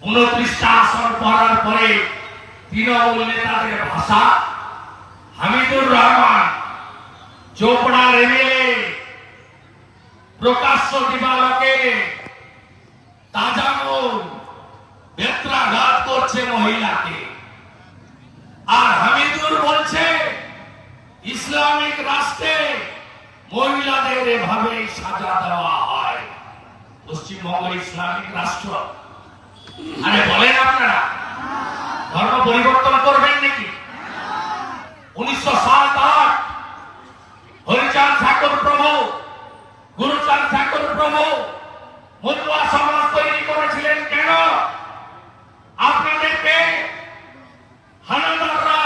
29টা আসন পড়ার পরে তৃণমূল নেতাদের ভাষা, হামিদুর রহমান চোপড়ার এমএলএ প্রকাশ্য দিবালোকে তাজামুল বেত্রাঘাত করছে মহিলাকে, আর হামিদুর বলছে ইসলামিক রাষ্ট্রে মহিলাদের এভাবে সাজা দেওয়া হয়। পশ্চিমবঙ্গ ইসলামিক রাষ্ট্র? আরে বলেন আপনারা ধর্ম পরিবর্তন করবেন নাকি? 1907-8 হরিচাঁদ ঠাকুর প্রভু, গুরুচাঁদ ঠাকুর প্রভু মতুয়া সমাজ তৈরি করেছিলেন কেন? আপনাদেরকে হানাদাররা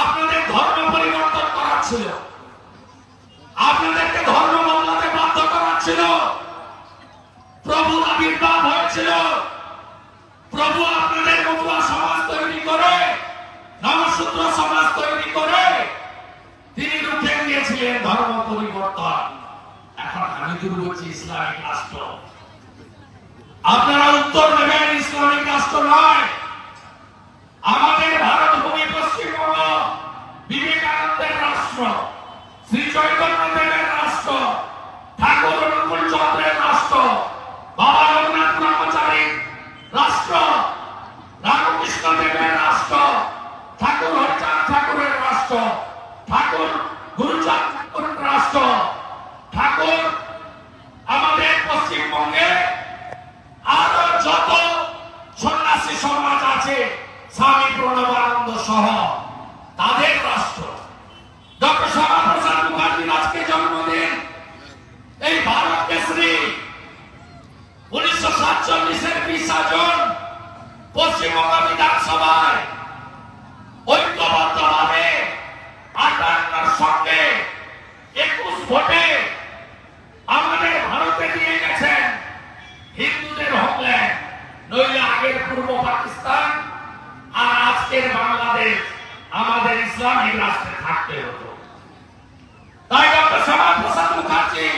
আপনাদের ধর্ম পরিবর্তন করাচ্ছিল, আপনাদেরকে ধর্ম বদলাতে বাধ্য করাচ্ছিল। প্রভুর আবির্ভাব হয়েছিল, প্রভু আপনাদের মতুয়া সমাজ তৈরি করে, নবসূত্র সমাজ তৈরি করে তিনি রুখে দিয়েছিলেন ধর্ম পরিবর্তন। এখন হামিদুর বলছি ইসলামিক রাষ্ট্র। আপনারা উত্তর দেবেন ইসলামিক রাষ্ট্র নয়। আমাদের ভারত ভূমি পশ্চিমবঙ্গ বিবেকানন্দের রাষ্ট্র, শ্রী চৈতন্য দেবের রাষ্ট্র, ঠাকুর অনুকূল চন্দ্রের রাষ্ট্র, বাবা জগন্নাথ ব্রহ্মচারীর রাষ্ট্র, রামকৃষ্ণ দেবের রাষ্ট্র, ঠাকুর হরিচাঁদ ঠাকুরের রাষ্ট্র, ঠাকুর গুরুচাঁদ ঠাকুরের রাষ্ট্র, ঠাকুর আমাদের পশ্চিমবঙ্গে আরো যত সন্ন্যাসী সমাজ আছে স্বামী প্রণবানন্দ সহ তাদের রাষ্ট্র। ডক্টর শ্যামাপ্রসাদ মুখার্জির আজকে জন্মদিন। এই ভারত কেশরী 1947-এর 20 জন পশ্চিমবঙ্গ বিধানসভায় ঐক্যবদ্ধভাবে 58-র সঙ্গে 21 ভোটে আমাদের ভারতে দিয়ে গেছেন হিন্দুদের হোমল্যান্ড, নইলে আগের পূর্ব পাকিস্তান আর আজকের বাংলাদেশ আমাদের ইসলামিক রাষ্ট্রে থাকতে হতো। তাই ডক্টর শ্যামাপ্রসাদ মুখার্জি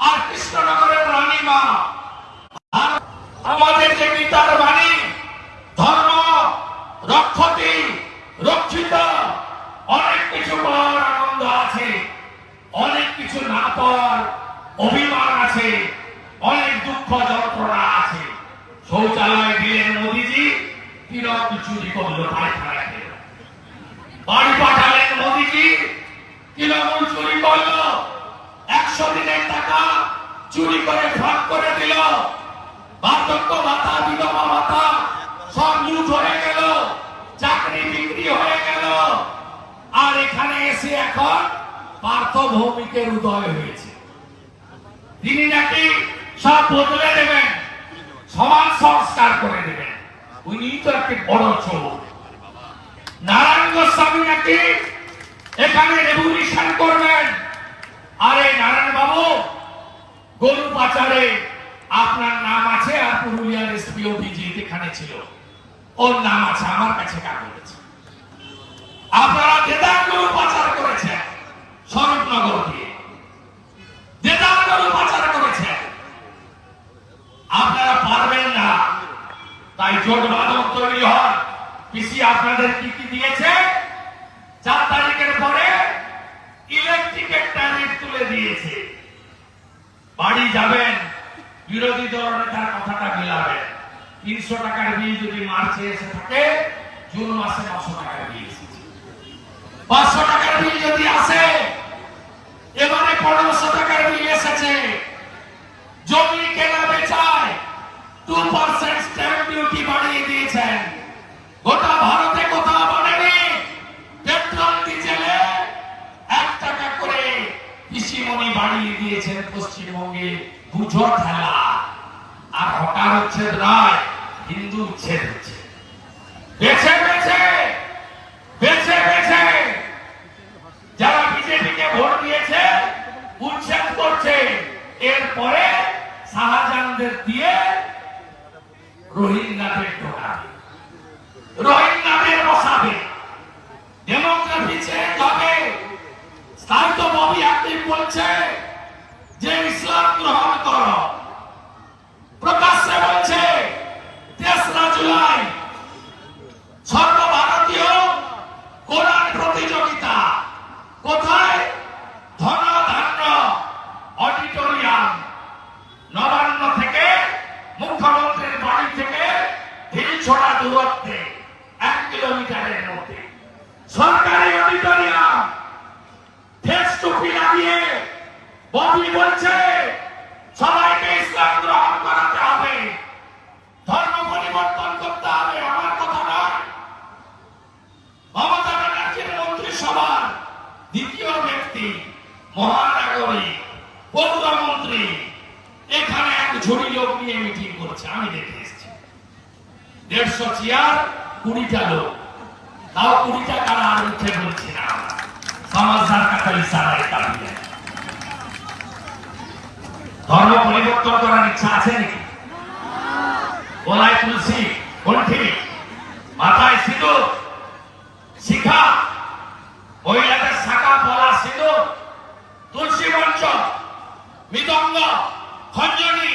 আর কৃষ্ণনগরের রানীমা আমাদের যে গীতার বাণী, ধর্ম রক্ষতি রক্ষিত, অনেক কিছু পাওয়ার আনন্দ আছে, অনেক কিছু না পাওয়ার অভিমান আছে, অনেক দুঃখ যন্ত্রণা আছে। শৌচালয় দিলেন মোদীজি, তিলক চুরি করলো পায়খানায় গেল। বাড়ি পাঠালেন মোদীজি, তৃণমূল চুরি করলো। 100 দিনের টাকা চুরি করে ফাঁক করে দিল। বার্ধক্য ভাতা, বিধবা ভাতা সব লুট হয়ে গেল, চাকরি বিক্রি হয়ে গেল। আর এখানে এসে এখন পার্থ ভৌমিকের উদয় হয়েছে। তিনি নাকি সব বদলে দেবেন, সমাজ সংস্কার করে দেবেন। উনি তো একটি বড় চোর। নারায়ণ গোস্বামী নাকি এখানে রেভলিউশন করবেন। আরে নারায়ণ বাবু, গরু পাচারে আপনার নাম আছে, আর পুরুলিয়ার এসপি অভিজিৎ এখানে ছিল, ওর নাম আছে, আমার কাছে কাগজ আছে। আপনারা দেদার গরু পাচার করেছেন স্বরূপনগর দিয়ে, দেদার গরু পাচার করেছেন। আপনারা পারবেন না, তাই জোট বাঁধন তৈরি হন। পিসি আপনাদের কি কি দিয়েছে? 4 তারিখের পরে ইলেকট্রিকের ট্যারিফ তুলে দিয়েছে। বাড়ি যাবেন, বিরোধী দল নেতার কথাটা মিলাবেন। 300 টাকার বিল যদি মার্চে এসে থাকে, জুন মাসে 900 টাকার বিল এসেছে। 500 টাকার বিল যদি আসে, এবারে 1500 টাকার বিল এসেছে। জমি কেনা বেচায় 2% স্ট্যাম্প ডিউটি বাড়িয়ে দিয়েছেন। গোটা ভারতে কোথাও বাড়েনি। পেট্রোল ডিজেলে 1 টাকা করে কৃষিমণি বাড়িয়ে দিয়েছেন পশ্চিমবঙ্গে। বুঝো খেলা। আর হকার উচ্ছেদ নয়, হিন্দু উচ্ছেদ হচ্ছে। বেছে বেছে বেছে বেছে যারা বিজেপিকে ভোট দিয়েছে উচ্ছেদ করছে। এরপরে শাহজাহানদের দিয়ে রোহিঙ্গাদের ঢোকাবে, রোহিঙ্গাদের বসাবে, ডেমোক্রেসি চেঞ্জ হবে। তাই তো ববি হাকিম বলছে যে ইসলাম গ্রহণ করো, প্রকাশ্যে বলছে ঝুড়ি লোক নিয়ে মিটিং করছে, আমি দেখে এসেছি। 150 চেয়ার, 20টা লোক, তাও 20টা কারা আর উঠে বলছে না। সমাজদার কাছে ইশারায় কাঁপিয়ে ধর্ম পরিবর্তন করার ইচ্ছা আছে নাকি? গলায় তুলসী, কণ্ঠে, মাথায় সিঁদুর, শিখা, মহিলাদের শাখা পলা সিঁদুর, তুলসী মঞ্চ, মৃদঙ্গ, খঞ্জনি,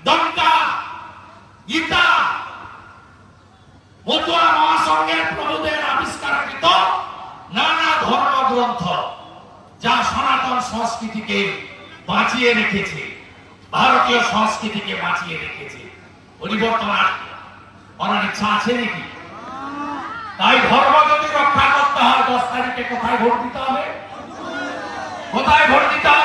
দন্তা, গীতা, মতুয়া মহাসংঘের প্রভুদের আবিষ্কারকৃত নানা ধর্মগ্রন্থ, যা সনাতন সংস্কৃতিকে বাঁচিয়ে রেখেছে, ভারতীয় সংস্কৃতিকে বাঁচিয়ে রেখেছে। পরিবর্তন করার ইচ্ছা আছে নাকি? তাই ধর্ম যদি রক্ষা করতে হয়, 10 তারিখে কোথায় ভোট দিতে হবে? কোথায় ভোট দিতে হবে?